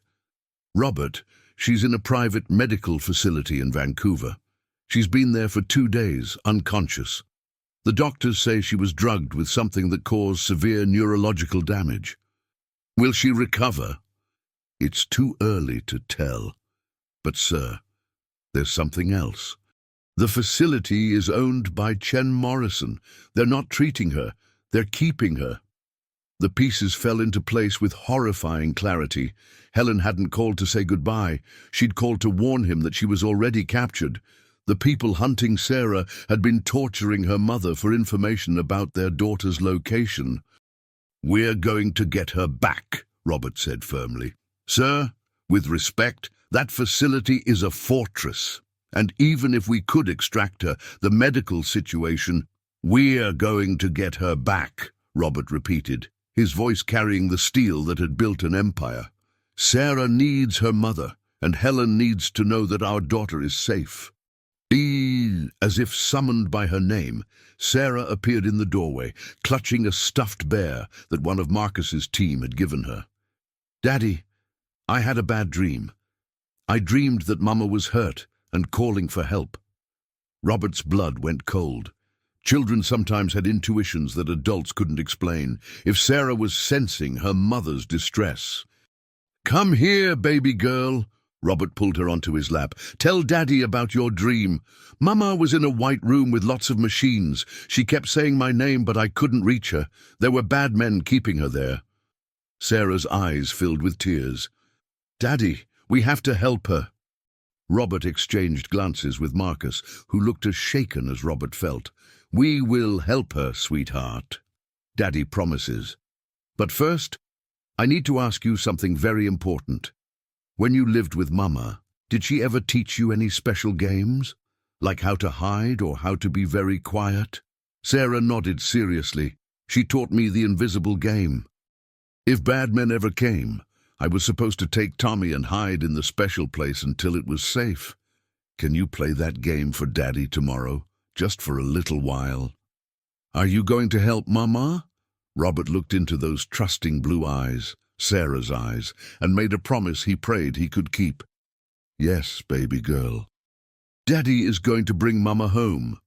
"Robert, she's in a private medical facility in Vancouver. She's been there for 2 days, unconscious. The doctors say she was drugged with something that caused severe neurological damage. Will she recover?" "It's too early to tell. But, sir, there's something else. The facility is owned by Chen Morrison. They're not treating her, they're keeping her." The pieces fell into place with horrifying clarity. Helen hadn't called to say goodbye. She'd called to warn him that she was already captured. The people hunting Sarah had been torturing her mother for information about their daughter's location. "We're going to get her back," Robert said firmly. "Sir, with respect, that facility is a fortress. And even if we could extract her, the medical situation—" "We're going to get her back," Robert repeated, his voice carrying the steel that had built an empire. "Sarah needs her mother, and Helen needs to know that our daughter is safe." As if summoned by her name, Sarah appeared in the doorway, clutching a stuffed bear that one of Marcus's team had given her. "Daddy, I had a bad dream. I dreamed that Mama was hurt and calling for help." Robert's blood went cold. Children sometimes had intuitions that adults couldn't explain. If Sarah was sensing her mother's distress. "Come here, baby girl." Robert pulled her onto his lap. "Tell Daddy about your dream. Mama was in a white room with lots of machines. She kept saying my name, but I couldn't reach her. There were bad men keeping her there." Sarah's eyes filled with tears. "Daddy, we have to help her." Robert exchanged glances with Marcus, who looked as shaken as Robert felt. "We will help her, sweetheart. Daddy promises. But first, I need to ask you something very important. When you lived with Mama, did she ever teach you any special games? Like how to hide or how to be very quiet?" Sarah nodded seriously. "She taught me the invisible game. If bad men ever came, I was supposed to take Tommy and hide in the special place until it was safe. Can you play that game for Daddy tomorrow, just for a little while?" "Are you going to help Mama?" Robert looked into those trusting blue eyes, Sarah's eyes, and made a promise he prayed he could keep. "Yes, baby girl." "Daddy is going to bring Mama home."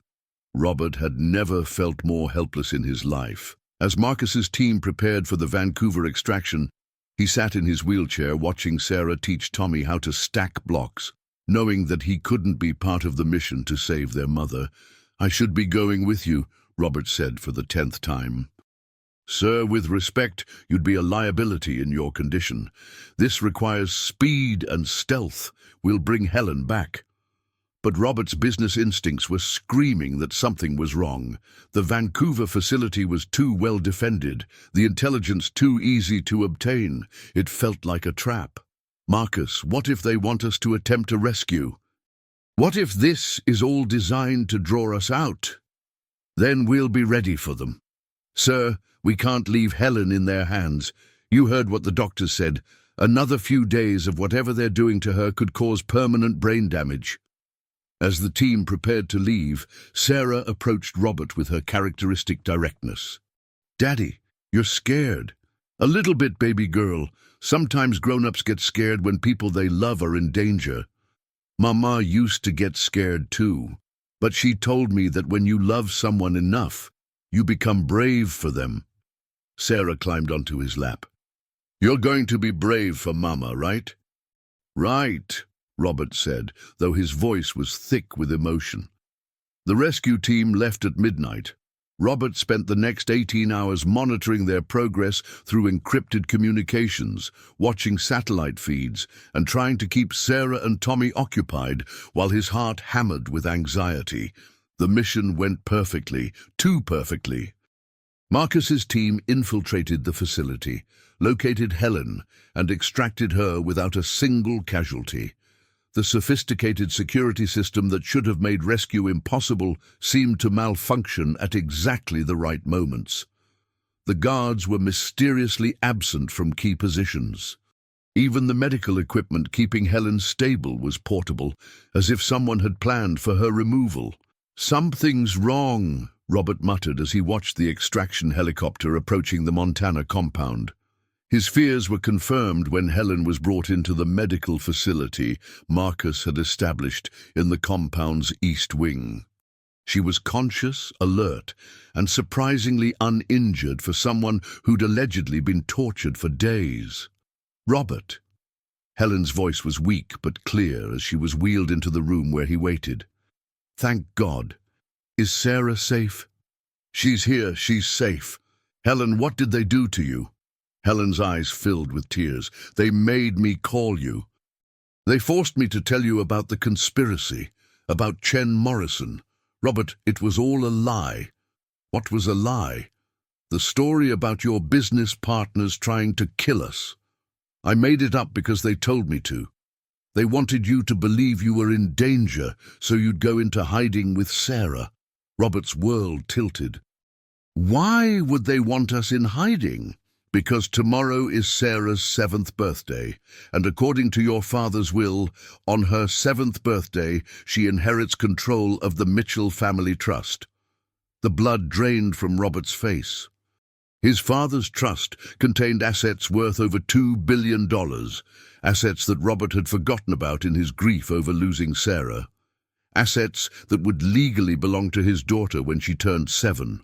Robert had never felt more helpless in his life. As Marcus's team prepared for the Vancouver extraction, he sat in his wheelchair watching Sarah teach Tommy how to stack blocks, knowing that he couldn't be part of the mission to save their mother. "I should be going with you," Robert said for the 10th time. "Sir, with respect, you'd be a liability in your condition. This requires speed and stealth. We'll bring Helen back." But Robert's business instincts were screaming that something was wrong. The Vancouver facility was too well defended, the intelligence too easy to obtain. It felt like a trap. "Marcus, what if they want us to attempt a rescue? What if this is all designed to draw us out? Then we'll be ready for them. Sir, we can't leave Helen in their hands. You heard what the doctors said. Another few days of whatever they're doing to her could cause permanent brain damage." As the team prepared to leave, Sarah approached Robert with her characteristic directness. "Daddy, you're scared." "A little bit, baby girl. Sometimes grown-ups get scared when people they love are in danger. Mama used to get scared too, but she told me that when you love someone enough, you become brave for them." Sarah climbed onto his lap. "You're going to be brave for Mama, right?" "Right," Robert said, though his voice was thick with emotion. The rescue team left at midnight. Robert spent the next 18 hours monitoring their progress through encrypted communications, watching satellite feeds, and trying to keep Sarah and Tommy occupied while his heart hammered with anxiety. The mission went perfectly, too perfectly. Marcus's team infiltrated the facility, located Helen, and extracted her without a single casualty. The sophisticated security system that should have made rescue impossible seemed to malfunction at exactly the right moments. The guards were mysteriously absent from key positions. Even the medical equipment keeping Helen stable was portable, as if someone had planned for her removal. "Something's wrong," Robert muttered as he watched the extraction helicopter approaching the Montana compound. His fears were confirmed when Helen was brought into the medical facility Marcus had established in the compound's east wing. She was conscious, alert, and surprisingly uninjured for someone who'd allegedly been tortured for days. "Robert." Helen's voice was weak but clear as she was wheeled into the room where he waited. "Thank God. Is Sarah safe?" "She's here, she's safe." "Helen, what did they do to you?" Helen's eyes filled with tears. "They made me call you. They forced me to tell you about the conspiracy, about Chen Morrison. Robert, it was all a lie." "What was a lie?" "The story about your business partners trying to kill us. I made it up because they told me to. They wanted you to believe you were in danger, so you'd go into hiding with Sarah." Robert's world tilted. "Why would they want us in hiding?" "Because tomorrow is Sarah's 7th birthday, and according to your father's will, on her 7th birthday, she inherits control of the Mitchell family trust." The blood drained from Robert's face. His father's trust contained assets worth over $2 billion, assets that Robert had forgotten about in his grief over losing Sarah, assets that would legally belong to his daughter when she turned 7.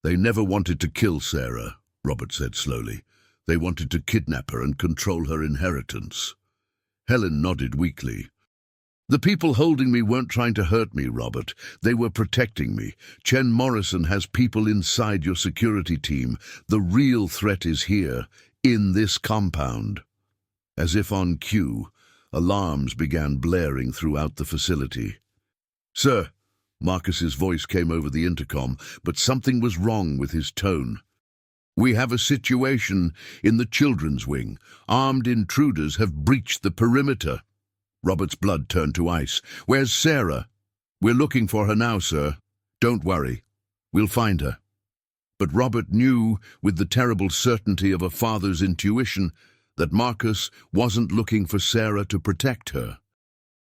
"They never wanted to kill Sarah," Robert said slowly. "They wanted to kidnap her and control her inheritance." Helen nodded weakly. "The people holding me weren't trying to hurt me, Robert. They were protecting me. Chen Morrison has people inside your security team. The real threat is here, in this compound." As if on cue, alarms began blaring throughout the facility. "Sir," Marcus's voice came over the intercom, but something was wrong with his tone. "We have a situation in the children's wing. Armed intruders have breached the perimeter." Robert's blood turned to ice. "Where's Sarah?" "We're looking for her now, sir." "Don't worry. We'll find her." But Robert knew, with the terrible certainty of a father's intuition, that Marcus wasn't looking for Sarah to protect her.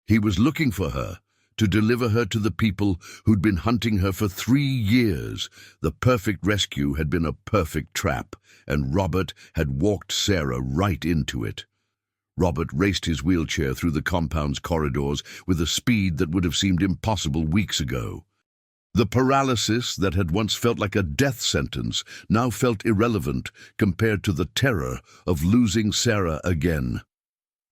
He was looking for her to deliver her to the people who'd been hunting her for 3 years. The perfect rescue had been a perfect trap, and Robert had walked Sarah right into it. Robert raced his wheelchair through the compound's corridors with a speed that would have seemed impossible weeks ago. The paralysis that had once felt like a death sentence now felt irrelevant compared to the terror of losing Sarah again.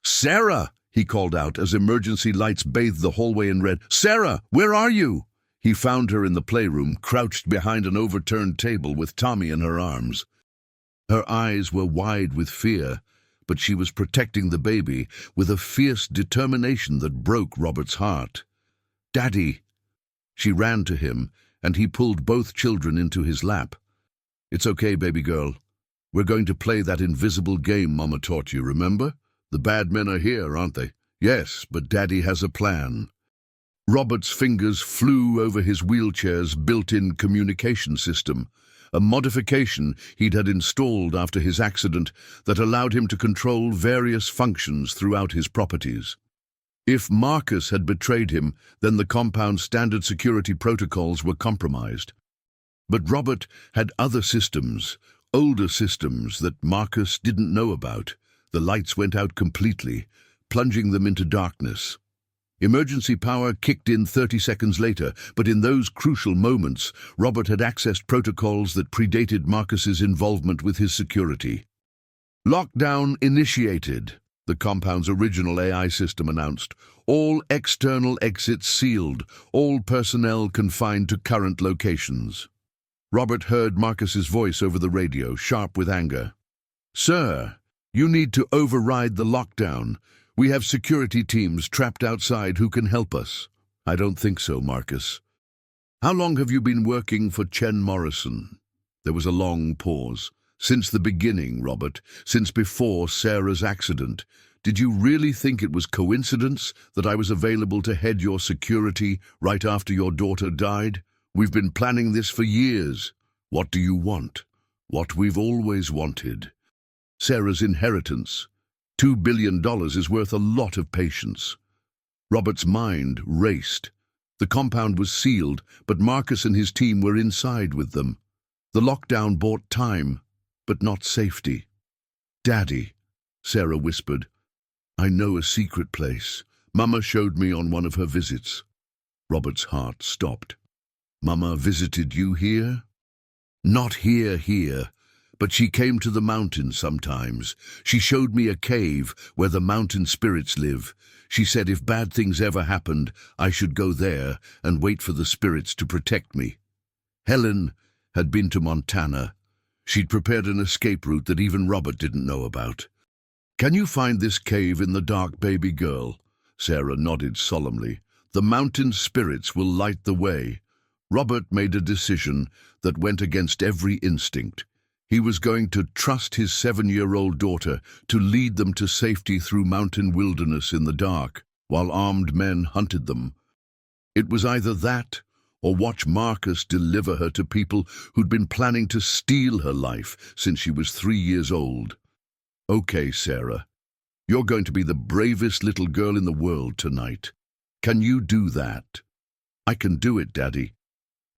"Sarah!" he called out as emergency lights bathed the hallway in red. "Sarah, where are you?" He found her in the playroom, crouched behind an overturned table with Tommy in her arms. Her eyes were wide with fear, but she was protecting the baby with a fierce determination that broke Robert's heart. "Daddy!" She ran to him, and he pulled both children into his lap. "It's okay, baby girl. We're going to play that invisible game Mama taught you, remember? The bad men are here, aren't they?" "Yes, but Daddy has a plan." Robert's fingers flew over his wheelchair's built-in communication system, a modification he'd had installed after his accident that allowed him to control various functions throughout his properties. If Marcus had betrayed him, then the compound's standard security protocols were compromised. But Robert had other systems, older systems that Marcus didn't know about. The lights went out completely, plunging them into darkness. Emergency power kicked in 30 seconds later, but in those crucial moments, Robert had accessed protocols that predated Marcus's involvement with his security. Lockdown initiated, the compound's original AI system announced. All external exits sealed, all personnel confined to current locations. Robert heard Marcus's voice over the radio, sharp with anger. "Sir, you need to override the lockdown. We have security teams trapped outside who can help us." "I don't think so, Marcus." "How long have you been working for Chen Morrison?" There was a long pause. "Since the beginning, Robert. Since before Sarah's accident. Did you really think it was coincidence that I was available to head your security right after your daughter died? We've been planning this for years. What do you want?" "What we've always wanted. Sarah's inheritance. $2 billion is worth a lot of patience." Robert's mind raced. The compound was sealed, but Marcus and his team were inside with them. The lockdown bought time, but not safety. "Daddy," Sarah whispered, "I know a secret place. Mama showed me on one of her visits." Robert's heart stopped. "Mama visited you here?" "Not here, but she came to the mountain sometimes. She showed me a cave where the mountain spirits live. She said if bad things ever happened, I should go there and wait for the spirits to protect me." Helen had been to Montana. She'd prepared an escape route that even Robert didn't know about. "Can you find this cave in the dark, baby girl?" Sarah nodded solemnly. "The mountain spirits will light the way." Robert made a decision that went against every instinct. He was going to trust his 7-year-old daughter to lead them to safety through mountain wilderness in the dark, while armed men hunted them. It was either that, or watch Marcus deliver her to people who'd been planning to steal her life since she was 3 years old. "Okay, Sarah, you're going to be the bravest little girl in the world tonight. Can you do that?" "I can do it, Daddy.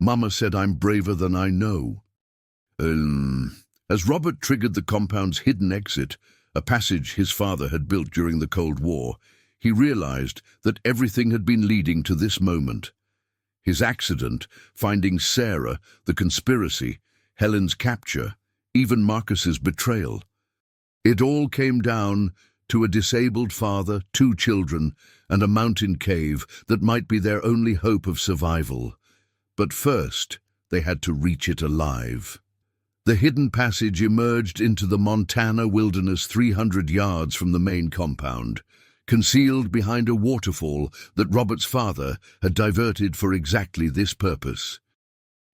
Mama said I'm braver than I know." As Robert triggered the compound's hidden exit, a passage his father had built during the Cold War, he realized that everything had been leading to this moment. His accident, finding Sarah, the conspiracy, Helen's capture, even Marcus's betrayal. It all came down to a disabled father, 2 children, and a mountain cave that might be their only hope of survival. But first, they had to reach it alive. The hidden passage emerged into the Montana wilderness 300 yards from the main compound, concealed behind a waterfall that Robert's father had diverted for exactly this purpose.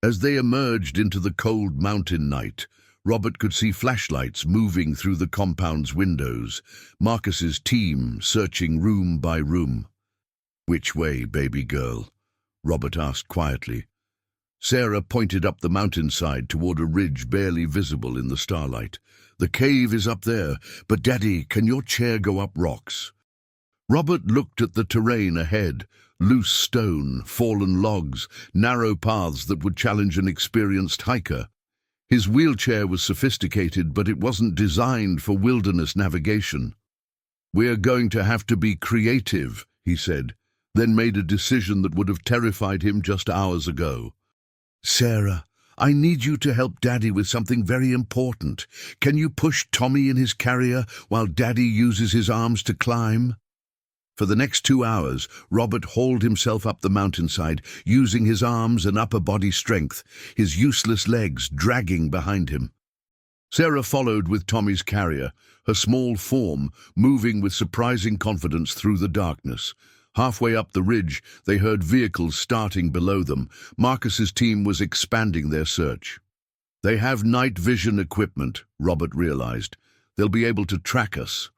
As they emerged into the cold mountain night, Robert could see flashlights moving through the compound's windows, Marcus's team searching room by room. "Which way, baby girl?" Robert asked quietly. Sarah pointed up the mountainside toward a ridge barely visible in the starlight. "The cave is up there, but Daddy, can your chair go up rocks?" Robert looked at the terrain ahead, loose stone, fallen logs, narrow paths that would challenge an experienced hiker. His wheelchair was sophisticated, but it wasn't designed for wilderness navigation. "We're going to have to be creative," he said, then made a decision that would have terrified him just hours ago. "Sarah, I need you to help Daddy with something very important. Can you push Tommy in his carrier while Daddy uses his arms to climb?" For the next 2 hours, Robert hauled himself up the mountainside, using his arms and upper body strength, his useless legs dragging behind him. Sarah followed with Tommy's carrier, her small form moving with surprising confidence through the darkness. Halfway up the ridge, they heard vehicles starting below them. Marcus's team was expanding their search. "They have night vision equipment," Robert realized. "They'll be able to track us."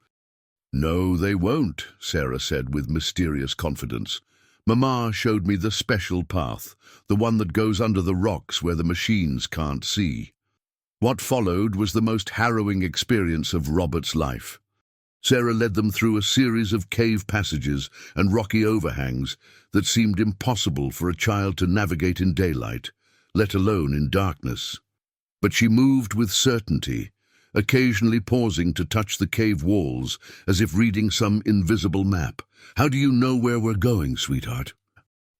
"No, they won't," Sarah said with mysterious confidence. "Mama showed me the special path, the one that goes under the rocks where the machines can't see." What followed was the most harrowing experience of Robert's life. Sarah led them through a series of cave passages and rocky overhangs that seemed impossible for a child to navigate in daylight, let alone in darkness. But she moved with certainty, occasionally pausing to touch the cave walls as if reading some invisible map. "How do you know where we're going, sweetheart?"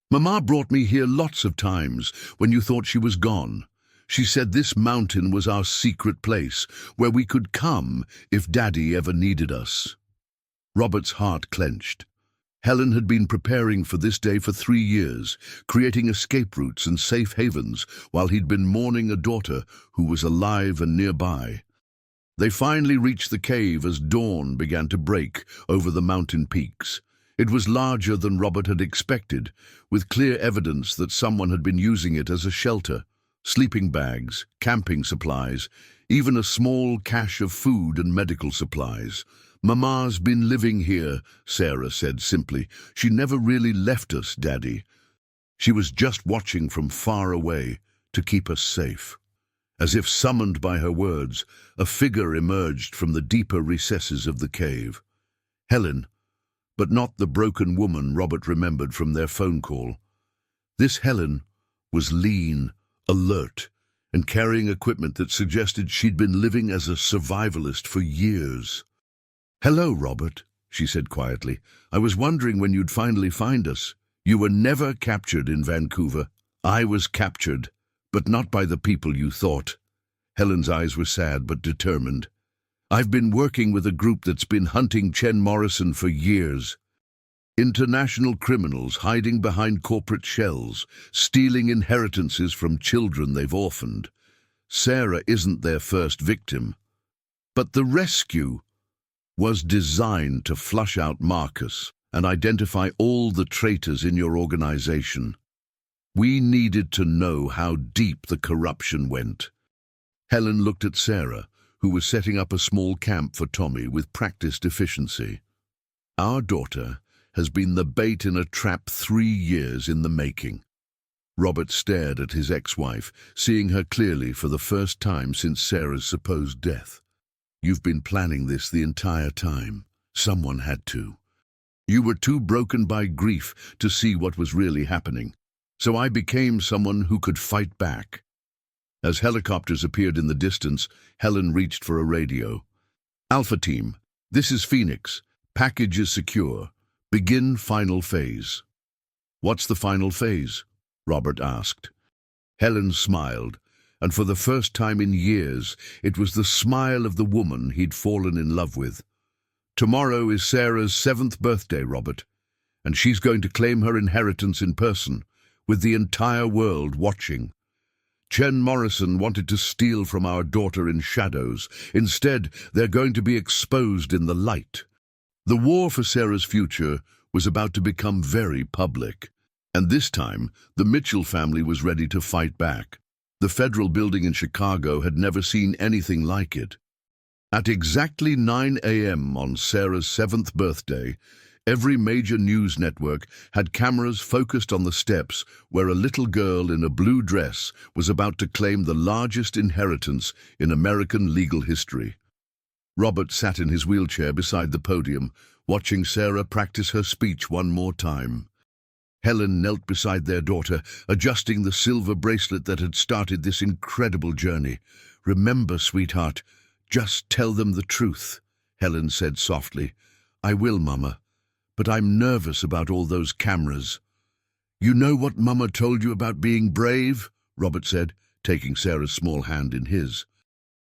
"Mama brought me here lots of times when you thought she was gone. She said this mountain was our secret place, where we could come if Daddy ever needed us." Robert's heart clenched. Helen had been preparing for this day for 3 years, creating escape routes and safe havens while he'd been mourning a daughter who was alive and nearby. They finally reached the cave as dawn began to break over the mountain peaks. It was larger than Robert had expected, with clear evidence that someone had been using it as a shelter. Sleeping bags, camping supplies, even a small cache of food and medical supplies. "Mama's been living here," Sarah said simply. "She never really left us, Daddy. She was just watching from far away to keep us safe." As if summoned by her words, a figure emerged from the deeper recesses of the cave. Helen, but not the broken woman Robert remembered from their phone call. This Helen was lean, alert, and carrying equipment that suggested she'd been living as a survivalist for years. "Hello, Robert," she said quietly. "I was wondering when you'd finally find us. You were never captured in Vancouver." "I was captured, but not by the people you thought." Helen's eyes were sad but determined. "I've been working with a group that's been hunting Chen Morrison for years. International criminals hiding behind corporate shells, stealing inheritances from children they've orphaned. Sarah isn't their first victim. But the rescue was designed to flush out Marcus and identify all the traitors in your organization. We needed to know how deep the corruption went." Helen looked at Sarah, who was setting up a small camp for Tommy with practiced efficiency. "Our daughter has been the bait in a trap 3 years in the making." Robert stared at his ex-wife, seeing her clearly for the first time since Sarah's supposed death. "You've been planning this the entire time. Someone had to. You were too broken by grief to see what was really happening. So I became someone who could fight back." As helicopters appeared in the distance, Helen reached for a radio. "Alpha Team, this is Phoenix. Package is secure. Begin final phase." "What's the final phase?" Robert asked. Helen smiled, and for the first time in years, it was the smile of the woman he'd fallen in love with. "Tomorrow is Sarah's 7th birthday, Robert, and she's going to claim her inheritance in person, with the entire world watching. Chen Morrison wanted to steal from our daughter in shadows. Instead, they're going to be exposed in the light." The war for Sarah's future was about to become very public, and this time the Mitchell family was ready to fight back. The federal building in Chicago had never seen anything like it. At exactly 9 a.m. on Sarah's 7th birthday, every major news network had cameras focused on the steps where a little girl in a blue dress was about to claim the largest inheritance in American legal history. Robert sat in his wheelchair beside the podium, watching Sarah practice her speech one more time. Helen knelt beside their daughter, adjusting the silver bracelet that had started this incredible journey. "Remember, sweetheart, just tell them the truth," Helen said softly. "I will, Mama, but I'm nervous about all those cameras." "You know what Mama told you about being brave?" Robert said, taking Sarah's small hand in his.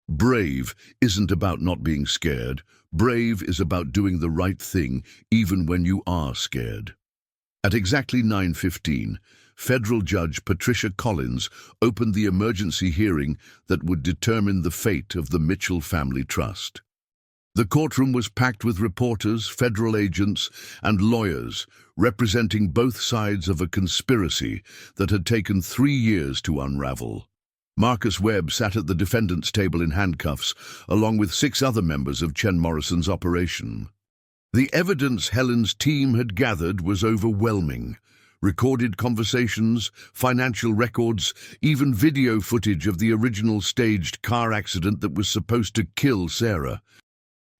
"Brave isn't about not being scared. Brave is about doing the right thing, even when you are scared." At exactly 9:15, federal judge Patricia Collins opened the emergency hearing that would determine the fate of the Mitchell Family Trust. The courtroom was packed with reporters, federal agents, and lawyers representing both sides of a conspiracy that had taken 3 years to unravel. Marcus Webb sat at the defendant's table in handcuffs, along with 6 other members of Chen Morrison's operation. The evidence Helen's team had gathered was overwhelming. Recorded conversations, financial records, even video footage of the original staged car accident that was supposed to kill Sarah.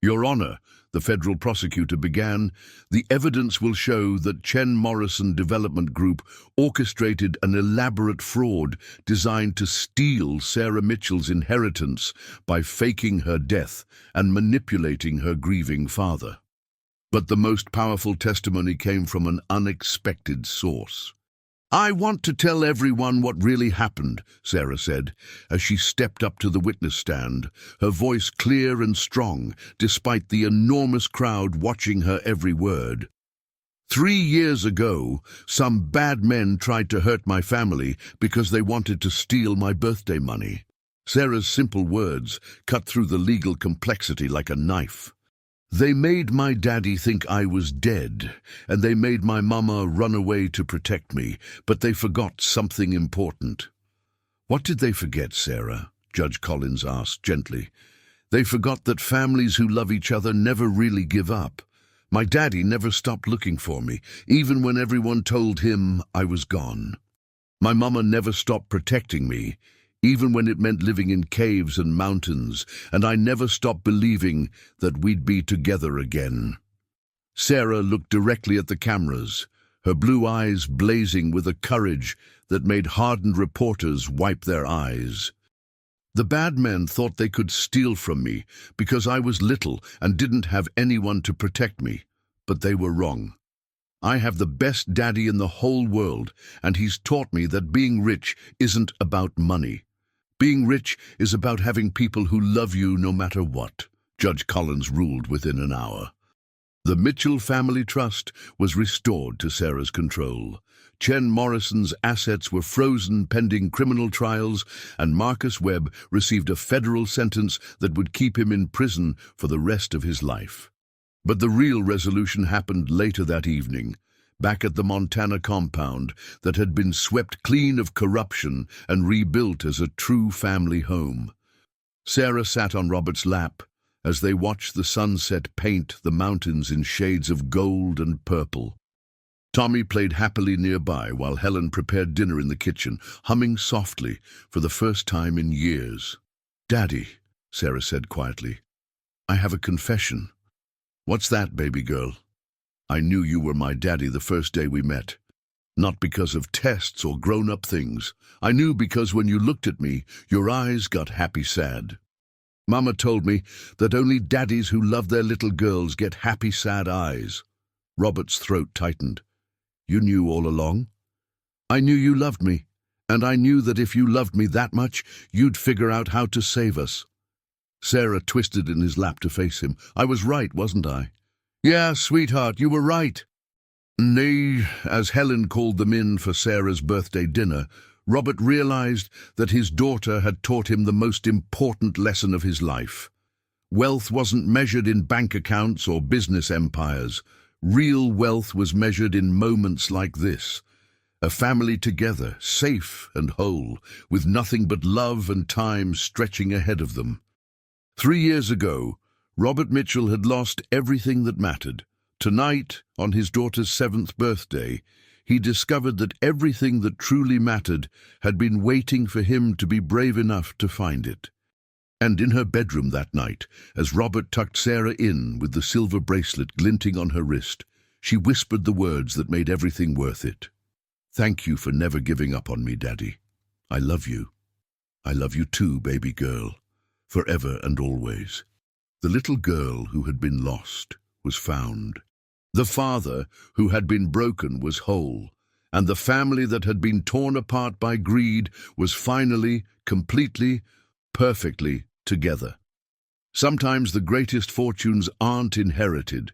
"Your Honor, the federal prosecutor began, the evidence will show that Chen Morrison Development Group orchestrated an elaborate fraud designed to steal Sarah Mitchell's inheritance by faking her death and manipulating her grieving father. But the most powerful testimony came from an unexpected source. "I want to tell everyone what really happened," Sarah said, as she stepped up to the witness stand, her voice clear and strong, despite the enormous crowd watching her every word. 3 years ago, some bad men tried to hurt my family because they wanted to steal my birthday money." Sarah's simple words cut through the legal complexity like a knife. "They made my daddy think I was dead, and they made my mama run away to protect me, but they forgot something important." "What did they forget, Sarah?" Judge Collins asked gently. "They forgot that families who love each other never really give up. My daddy never stopped looking for me, even when everyone told him I was gone. My mama never stopped protecting me, even when it meant living in caves and mountains, and I never stopped believing that we'd be together again." Sarah looked directly at the cameras, her blue eyes blazing with a courage that made hardened reporters wipe their eyes. "The bad men thought they could steal from me because I was little and didn't have anyone to protect me, but they were wrong. I have the best daddy in the whole world, and he's taught me that being rich isn't about money. Being rich is about having people who love you no matter what," Judge Collins ruled within an hour. The Mitchell Family Trust was restored to Sarah's control. Chen Morrison's assets were frozen pending criminal trials, and Marcus Webb received a federal sentence that would keep him in prison for the rest of his life. But the real resolution happened later that evening, back at the Montana compound that had been swept clean of corruption and rebuilt as a true family home. Sarah sat on Robert's lap as they watched the sunset paint the mountains in shades of gold and purple. Tommy played happily nearby while Helen prepared dinner in the kitchen, humming softly for the first time in years. "Daddy," Sarah said quietly, "I have a confession." "What's that, baby girl?" "I knew you were my daddy the first day we met. Not because of tests or grown-up things. I knew because when you looked at me, your eyes got happy sad. Mama told me that only daddies who love their little girls get happy sad eyes." Robert's throat tightened. "You knew all along?" "I knew you loved me, and I knew that if you loved me that much, you'd figure out how to save us." Sarah twisted in his lap to face him. "I was right, wasn't I?" "Yeah, sweetheart, you were right." Nay, as Helen called them in for Sarah's birthday dinner, Robert realized that his daughter had taught him the most important lesson of his life. Wealth wasn't measured in bank accounts or business empires. Real wealth was measured in moments like this. A family together, safe and whole, with nothing but love and time stretching ahead of them. 3 years ago, Robert Mitchell had lost everything that mattered. Tonight, on his daughter's 7th birthday, he discovered that everything that truly mattered had been waiting for him to be brave enough to find it. And in her bedroom that night, as Robert tucked Sarah in with the silver bracelet glinting on her wrist, she whispered the words that made everything worth it. "Thank you for never giving up on me, Daddy. I love you. I love you too, baby girl, forever and always." The little girl who had been lost was found. The father who had been broken was whole, and the family that had been torn apart by greed was finally, completely, perfectly together. Sometimes the greatest fortunes aren't inherited.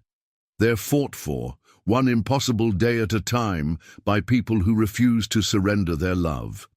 They're fought for, one impossible day at a time, by people who refuse to surrender their love.